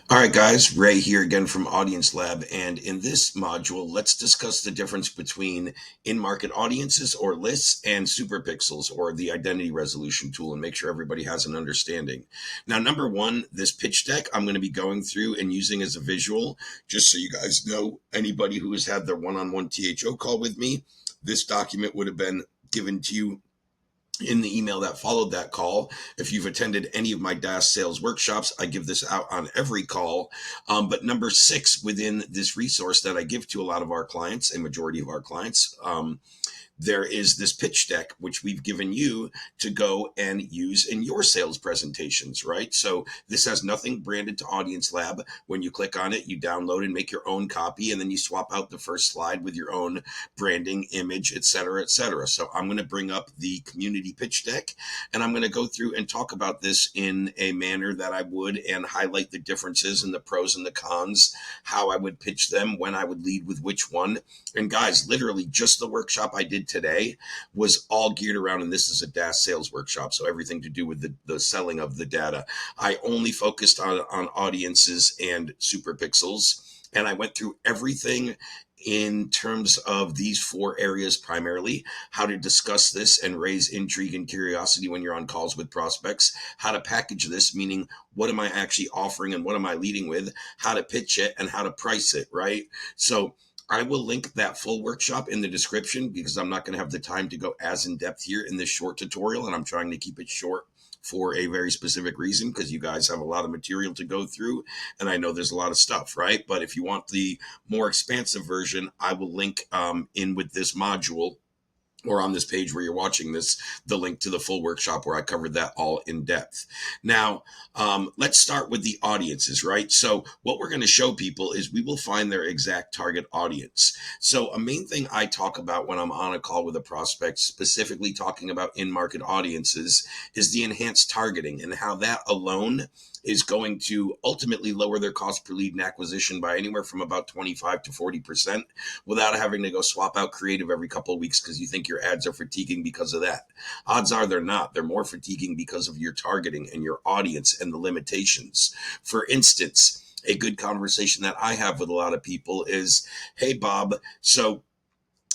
All right, guys, Ray here again from Audience Lab. And in this module, let's discuss the difference between in market audiences or lists and superpixels or the identity resolution tool and make sure everybody has an understanding. Now, number one, this pitch deck I'm going to be going through and using as a visual, just so you guys know, anybody who has had their one on one THO call with me, this document would have been given to you in the email that followed that call. If you've attended any of my DaaS sales workshops, I give this out on every call. But number six within this resource that I give to a lot of our clients, a majority of our clients, there is this pitch deck, which we've given you to go and use in your sales presentations, right? So this has nothing branded to Audience Lab. When you click on it, you download and make your own copy, and then you swap out the first slide with your own branding, image, et cetera, et cetera. So I'm going to bring up the community pitch deck, and I'm going to go through and talk about this in a manner that I would and highlight the differences and the pros and the cons, how I would pitch them, when I would lead with which one. And guys, literally just the workshop I did today was all geared around, and this is a DaaS sales workshop, so everything to do with the selling of the data. I only focused on audiences and super pixels, and I went through everything in terms of these four areas primarily: how to discuss this and raise intrigue and curiosity when you're on calls with prospects, how to package this, meaning what am I actually offering and what am I leading with, how to pitch it, and how to price it, right? So I will link that full workshop in the description because I'm not going to have the time to go as in depth here in this short tutorial, and I'm trying to keep it short for a very specific reason because you guys have a lot of material to go through, and I know there's a lot of stuff, right? But if you want the more expansive version, I will link in with this module, or on this page where you're watching this, the link to the full workshop where I covered that all in depth. Now, let's start with the audiences, right? So what we're going to show people is we will find their exact target audience. So a main thing I talk about when I'm on a call with a prospect, specifically talking about in-market audiences, is the enhanced targeting and how that alone is going to ultimately lower their cost per lead and acquisition by anywhere from about 25 to 40% without having to go swap out creative every couple of weeks because you think your ads are fatiguing because of that. Odds are they're not. They're more fatiguing because of your targeting and your audience and the limitations. For instance, a good conversation that I have with a lot of people is, hey, Bob, so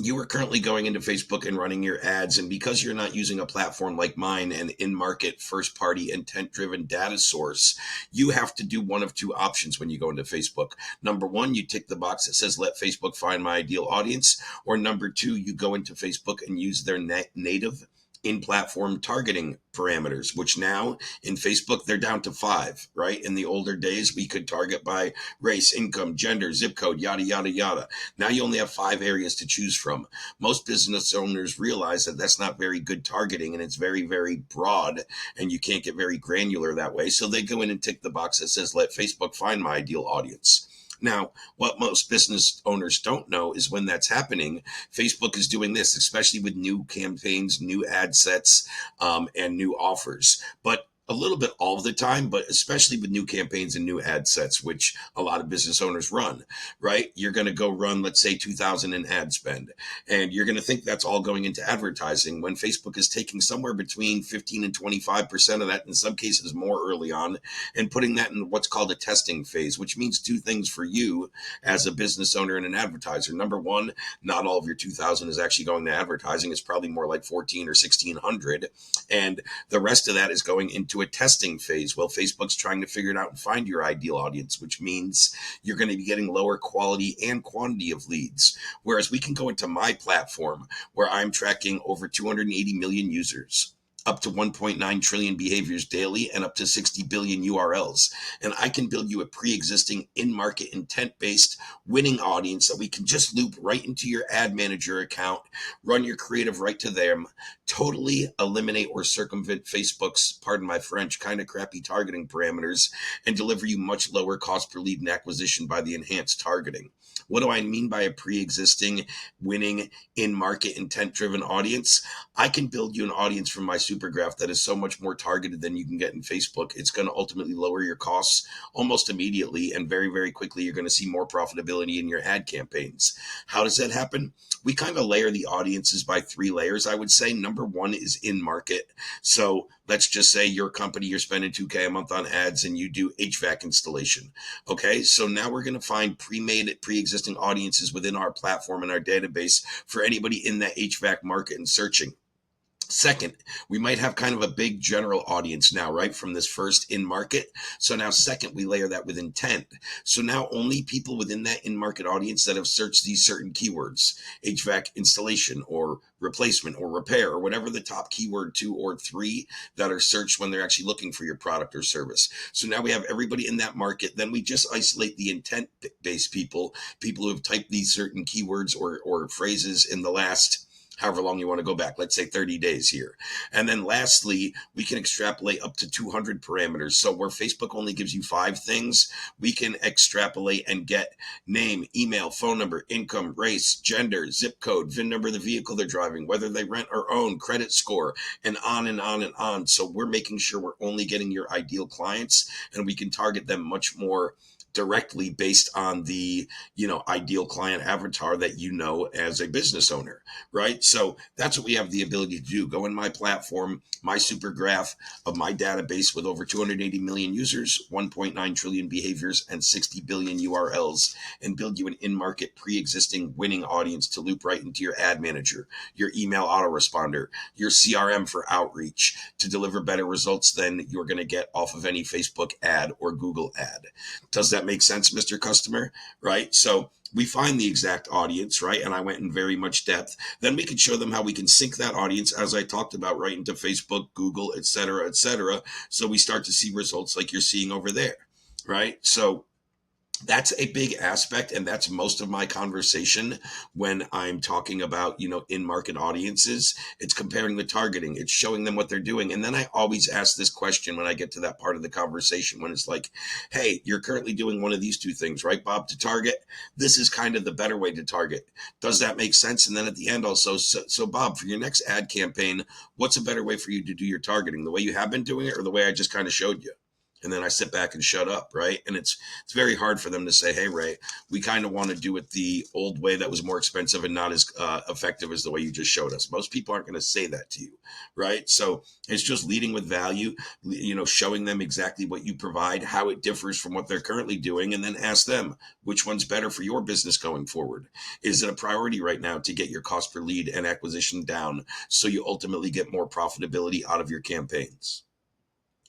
you are currently going into Facebook and running your ads, and because you're not using a platform like mine, an in-market, first-party, intent-driven data source, you have to do one of two options when you go into Facebook. Number one, you tick the box that says, let Facebook find my ideal audience, or number two, you go into Facebook and use their native in-platform targeting parameters, which now in Facebook, they're down to 5, right? In the older days, we could target by race, income, gender, zip code, yada, yada, yada. Now you only have 5 areas to choose from. Most business owners realize that that's not very good targeting, and it's very, very broad, and you can't get very granular that way. So they go in and tick the box that says, let Facebook find my ideal audience. Now, what most business owners don't know is when that's happening, Facebook is doing this, especially with new campaigns, new ad sets, and new offers. But a little bit all the time, but especially with new campaigns and new ad sets, which a lot of business owners run, right? You're going to go run, let's say, 2,000 in ad spend, and you're going to think that's all going into advertising when Facebook is taking somewhere between 15 and 25% of that, in some cases more early on, and putting that in what's called a testing phase, which means two things for you as a business owner and an advertiser. Number one, not all of your 2,000 is actually going to advertising. It's probably more like 14 or 1,600. And the rest of that is going into a testing phase. Well, Facebook's trying to figure it out and find your ideal audience, which means you're going to be getting lower quality and quantity of leads. Whereas we can go into my platform where I'm tracking over 280 million users, up to 1.9 trillion behaviors daily, and up to 60 billion URLs. And I can build you a pre-existing in-market intent-based winning audience that we can just loop right into your ad manager account, run your creative right to them, totally eliminate or circumvent Facebook's, pardon my French, kind of crappy targeting parameters, and deliver you much lower cost per lead and acquisition by the enhanced targeting. What do I mean by a pre-existing winning in-market intent-driven audience? I can build you an audience from my super graph that is so much more targeted than you can get in Facebook. It's going to ultimately lower your costs almost immediately, and very, very quickly, you're going to see more profitability in your ad campaigns. How does that happen? we kind of layer the audiences by 3 layers, I would say. Number one is in market. So let's just say your company, you're spending 2K a month on ads and you do HVAC installation. Okay, so now we're going to find pre-made, pre-existing audiences within our platform and our database for anybody in that HVAC market and searching. Second, we might have kind of a big general audience now, right? From this first in market. So now, second, we layer that with intent. So now only people within that in market audience that have searched these certain keywords, HVAC installation or replacement or repair or whatever the top keyword 2 or 3 that are searched when they're actually looking for your product or service. So now we have everybody in that market. Then we just isolate the intent based people, people who have typed these certain keywords or phrases in the last however long you want to go back, let's say 30 days here. And then lastly, we can extrapolate up to 200 parameters. So where Facebook only gives you 5 things, we can extrapolate and get name, email, phone number, income, race, gender, zip code, VIN number of the vehicle they're driving, whether they rent or own, credit score, and on and on and on. So we're making sure we're only getting your ideal clients, and we can target them much more directly based on the ideal client avatar that as a business owner, right? So that's what we have the ability to do. Go in my platform, my super graph of my database with over 280 million users, 1.9 trillion behaviors, and 60 billion URLs, and build you an in-market pre-existing winning audience to loop right into your ad manager, your email autoresponder, your CRM for outreach, to deliver better results than you're going to get off of any Facebook ad or Google ad. Does that make sense, Mr. Customer? Right? So we find the exact audience, right? And I went in very much depth. Then we can show them how we can sync that audience, as I talked about, right into Facebook, Google, et cetera, et cetera. So we start to see results like you're seeing over there, right? So that's a big aspect, and that's most of my conversation when I'm talking about in market audiences. It's comparing the targeting, it's showing them what they're doing. And then I always ask this question when I get to that part of the conversation, when it's like, hey, you're currently doing one of these 2 things, right, Bob? To target, this is kind of the better way to target. Does that make sense? And then at the end also, so Bob, for your next ad campaign, what's a better way for you to do your targeting, the way you have been doing it or the way I just kind of showed you? And then I sit back and shut up, right? And it's very hard for them to say, hey, Ray, we kind of want to do it the old way that was more expensive and not as effective as the way you just showed us. Most people aren't going to say that to you, right? So it's just leading with value, showing them exactly what you provide, how it differs from what they're currently doing, and then ask them which one's better for your business going forward. Is it a priority right now to get your cost per lead and acquisition down so you ultimately get more profitability out of your campaigns?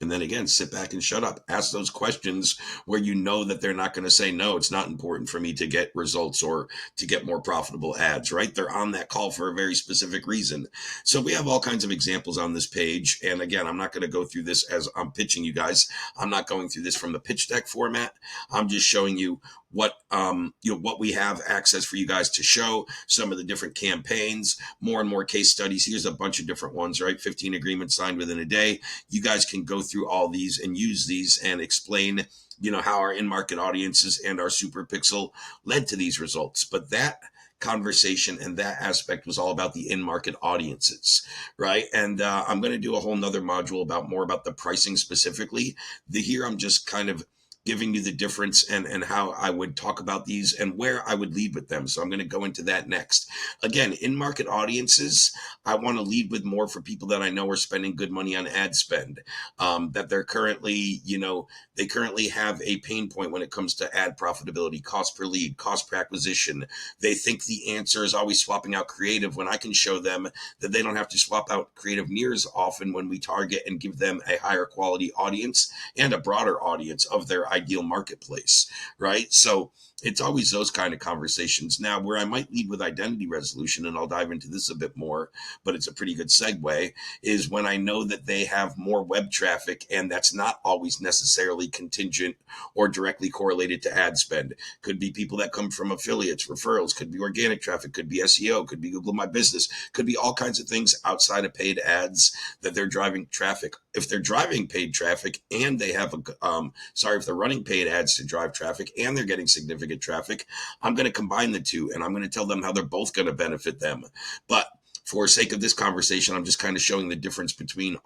And then again, sit back and shut up. Ask those questions where you know that they're not going to say, no, it's not important for me to get results or to get more profitable ads, right? They're on that call for a very specific reason. So we have all kinds of examples on this page. And again, I'm not going to go through this as I'm pitching you guys. I'm not going through this from the pitch deck format. I'm just showing you what we have access for you guys to show, some of the different campaigns, more and more case studies. Here's a bunch of different ones, right? 15 agreements signed within a day. You guys can go through all these and use these and explain how our in-market audiences and our super pixel led to these results. But that conversation and that aspect was all about the in-market audiences, right? And I'm going to do a whole nother module more about the pricing specifically. Here I'm just kind of giving you the difference and how I would talk about these and where I would lead with them. So I'm going to go into that next. Again, in market audiences, I want to lead with more for people that I know are spending good money on ad spend, that they're currently, they currently have a pain point when it comes to ad profitability, cost per lead, cost per acquisition. They think the answer is always swapping out creative, when I can show them that they don't have to swap out creative near as often when we target and give them a higher quality audience and a broader audience of their ideal marketplace, right? So it's always those kind of conversations. Now, where I might lead with identity resolution, and I'll dive into this a bit more, but it's a pretty good segue, is when I know that they have more web traffic, and that's not always necessarily contingent or directly correlated to ad spend. Could be people that come from affiliates, referrals, could be organic traffic, could be SEO, could be Google My Business, could be all kinds of things outside of paid ads that they're driving traffic. If they're driving paid traffic and they have if they're running paid ads to drive traffic and they're getting significant traffic, I'm going to combine the two and I'm going to tell them how they're both going to benefit them. But for sake of this conversation, I'm just kind of showing the difference between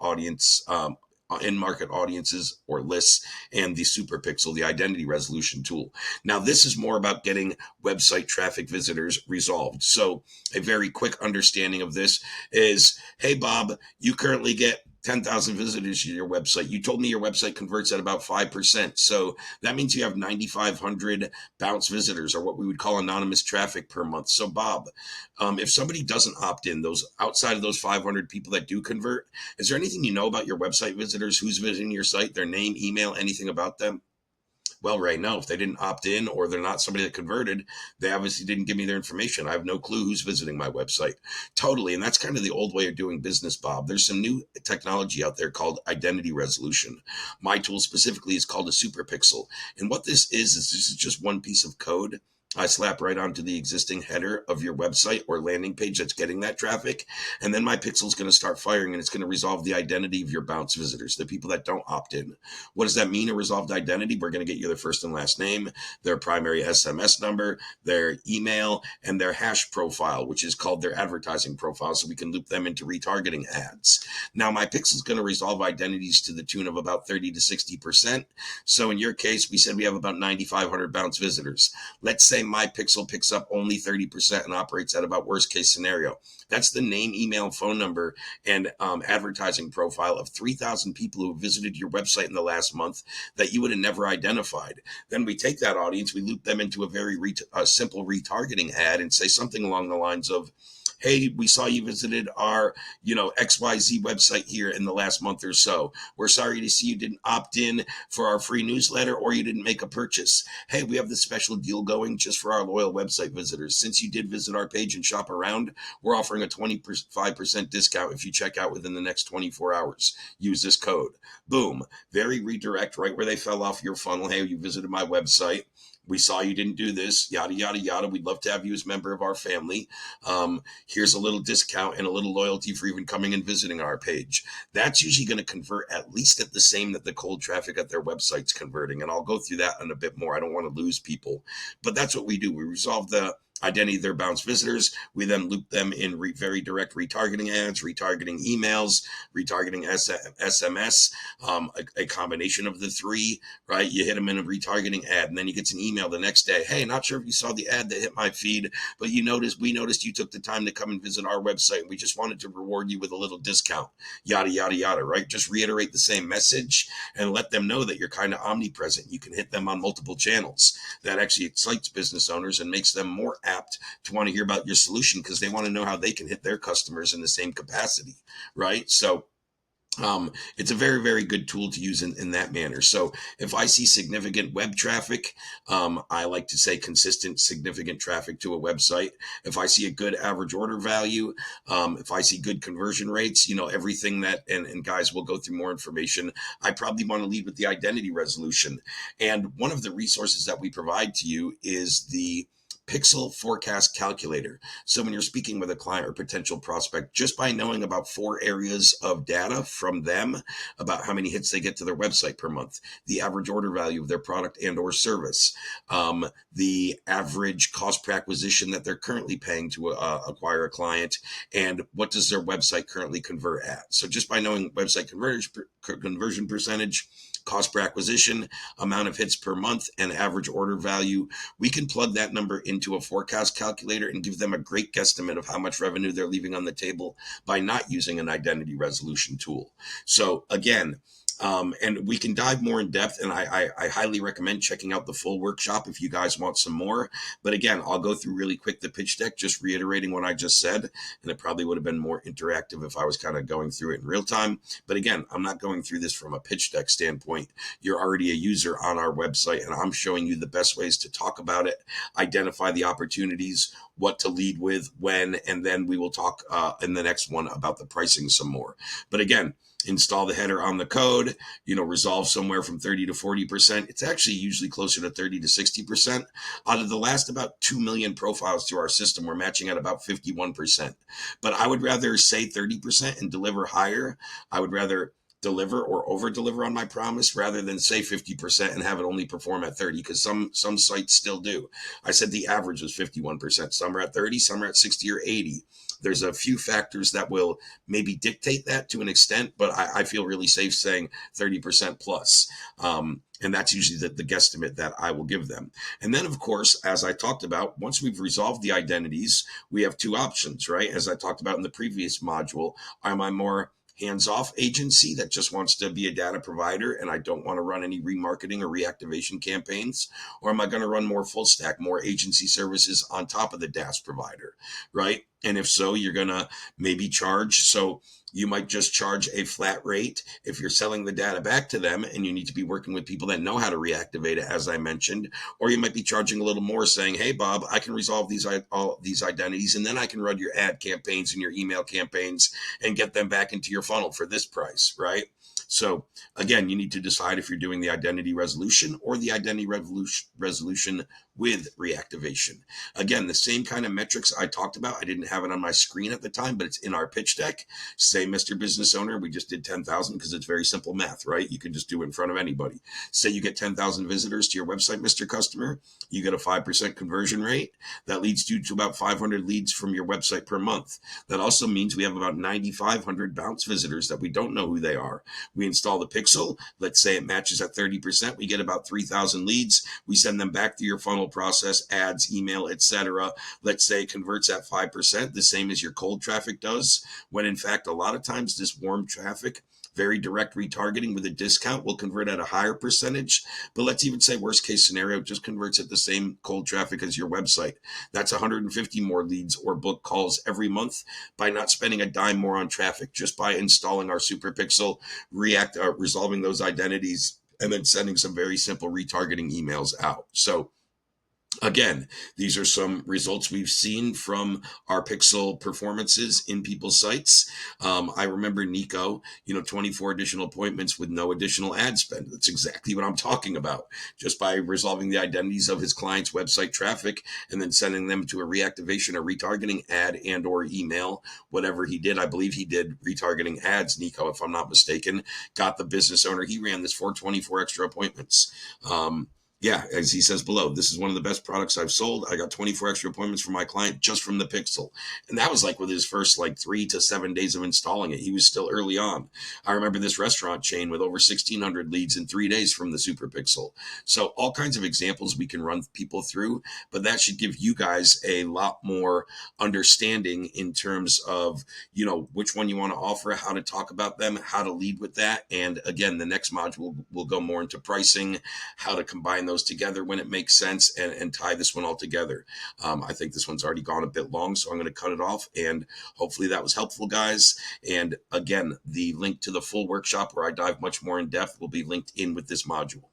in-market audiences or lists, and the super pixel, the identity resolution tool. Now, this is more about getting website traffic visitors resolved. So a very quick understanding of this is, hey, Bob, you currently get 10,000 visitors to your website. You told me your website converts at about 5%. So that means you have 9,500 bounce visitors, or what we would call anonymous traffic per month. So Bob, if somebody doesn't opt in, those outside of those 500 people that do convert, is there anything you know about your website visitors, who's visiting your site, their name, email, anything about them? Well, right now, if they didn't opt in or they're not somebody that converted, they obviously didn't give me their information. I have no clue who's visiting my website. Totally. And that's kind of the old way of doing business, Bob. There's some new technology out there called identity resolution. My tool specifically is called a super pixel. And what this is this is just one piece of code I slap right onto the existing header of your website or landing page that's getting that traffic. And then my pixel is going to start firing, and it's going to resolve the identity of your bounce visitors, the people that don't opt in. What does that mean, a resolved identity? We're going to get you their first and last name, their primary SMS number, their email, and their hash profile, which is called their advertising profile, so we can loop them into retargeting ads. Now, my pixel is going to resolve identities to the tune of about 30 to 60%. So in your case, we said we have about 9,500 bounce visitors. Let's say my pixel picks up only 30% and operates at about worst case scenario. That's the name, email, phone number, and advertising profile of 3,000 people who visited your website in the last month that you would have never identified. Then we take that audience, we loop them into a very simple retargeting ad and say something along the lines of, hey, we saw you visited our, XYZ website here in the last month or so. We're sorry to see you didn't opt in for our free newsletter or you didn't make a purchase. Hey, we have this special deal going just for our loyal website visitors. Since you did visit our page and shop around, we're offering a 25% discount if you check out within the next 24 hours. Use this code. Boom. Very redirect right where they fell off your funnel. Hey, you visited my website. We saw you didn't do this, yada, yada, yada. We'd love to have you as a member of our family. Here's a little discount and a little loyalty for even coming and visiting our page. That's usually going to convert at least at the same that the cold traffic at their website's converting. And I'll go through that in a bit more. I don't want to lose people, but that's what we do. We resolve the identity of their bounce visitors. We then loop them in very direct retargeting ads, retargeting emails, retargeting SMS, a combination of the three, right? You hit them in a retargeting ad, and then you get an email the next day. Hey, not sure if you saw the ad that hit my feed, but we noticed you took the time to come and visit our website. We just wanted to reward you with a little discount, yada, yada, yada, right? Just reiterate the same message and let them know that you're kind of omnipresent. You can hit them on multiple channels. That actually excites business owners and makes them more apt to want to hear about your solution because they want to know how they can hit their customers in the same capacity, right? So it's a very, very good tool to use in that manner. So if I see significant web traffic, I like to say consistent, significant traffic to a website. If I see a good average order value, if I see good conversion rates, everything that, and guys, we'll go through more information. I probably want to lead with the identity resolution. And one of the resources that we provide to you is the Pixel Forecast Calculator. So when you're speaking with a client or potential prospect, just by knowing about 4 areas of data from them about how many hits they get to their website per month, the average order value of their product and or service, the average cost per acquisition that they're currently paying to acquire a client, and what does their website currently convert at. So just by knowing website conversion percentage, cost per acquisition, amount of hits per month, and average order value, we can plug that number into a forecast calculator and give them a great guesstimate of how much revenue they're leaving on the table by not using an identity resolution tool. So again, and we can dive more in depth, and I highly recommend checking out the full workshop if you guys want some more. But again, I'll go through really quick the pitch deck, just reiterating what I just said, and it probably would have been more interactive if I was kind of going through it in real time. But again, I'm not going through this from a pitch deck standpoint. You're already a user on our website, and I'm showing you the best ways to talk about it, identify the opportunities, what to lead with, when, and then we will talk in the next one about the pricing some more. But again, install the header on the code, resolve somewhere from 30 to 40%. It's actually usually closer to 30 to 60%. Out of the last about 2 million profiles to our system, we're matching at about 51%. But I would rather say 30% and deliver higher. I would rather deliver or over deliver on my promise rather than say 50% and have it only perform at 30, because some sites still do. I said the average was 51%. Some are at 30, some are at 60 or 80. There's a few factors that will maybe dictate that to an extent, but I feel really safe saying 30% plus. And that's usually the guesstimate that I will give them. And then, of course, as I talked about, once we've resolved the identities, we have two options, right? As I talked about in the previous module, am I more hands-off agency that just wants to be a data provider and I don't want to run any remarketing or reactivation campaigns? Or am I going to run more full stack, more agency services on top of the DaaS provider, right? And if so, you're going to maybe charge. So you might just charge a flat rate if you're selling the data back to them and you need to be working with people that know how to reactivate it, as I mentioned. Or you might be charging a little more saying, hey, Bob, I can resolve all these identities and then I can run your ad campaigns and your email campaigns and get them back into your funnel for this price, right? So again, you need to decide if you're doing the identity resolution or the identity resolution with reactivation. Again, the same kind of metrics I talked about. I didn't have it on my screen at the time, but it's in our pitch deck. Say, Mr. Business Owner, we just did 10,000 because it's very simple math, right? You can just do it in front of anybody. Say you get 10,000 visitors to your website, Mr. Customer, you get a 5% conversion rate. That leads you to about 500 leads from your website per month. That also means we have about 9,500 bounce visitors that we don't know who they are. We install the pixel. Let's say it matches at 30%. We get about 3,000 leads. We send them back through your funnel process, ads, email, etc. Let's say it converts at 5%, the same as your cold traffic does, when in fact, a lot of times this warm traffic, very direct retargeting with a discount, will convert at a higher percentage. But let's even say worst case scenario, just converts at the same cold traffic as your website. That's 150 more leads or book calls every month by not spending a dime more on traffic, just by installing our super pixel, resolving those identities, and then sending some very simple retargeting emails out. So again, these are some results we've seen from our pixel performances in people's sites. I remember Nico, 24 additional appointments with no additional ad spend. That's exactly what I'm talking about. Just by resolving the identities of his clients' website traffic and then sending them to a reactivation or retargeting ad and or email, whatever he did. I believe he did retargeting ads, Nico, if I'm not mistaken. Got the business owner. He ran this for 24 extra appointments. Yeah, as he says below, this is one of the best products I've sold. I got 24 extra appointments for my client just from the Pixel. And that was like with his first 3 to 7 days of installing it. He was still early on. I remember this restaurant chain with over 1,600 leads in 3 days from the Super Pixel. So all kinds of examples we can run people through, but that should give you guys a lot more understanding in terms of, which one you want to offer, how to talk about them, how to lead with that. And again, the next module will go more into pricing, how to combine those together when it makes sense, and tie this one all together. I think this one's already gone a bit long, so I'm going to cut it off, and hopefully that was helpful, guys. And again, the link to the full workshop where I dive much more in depth will be linked in with this module.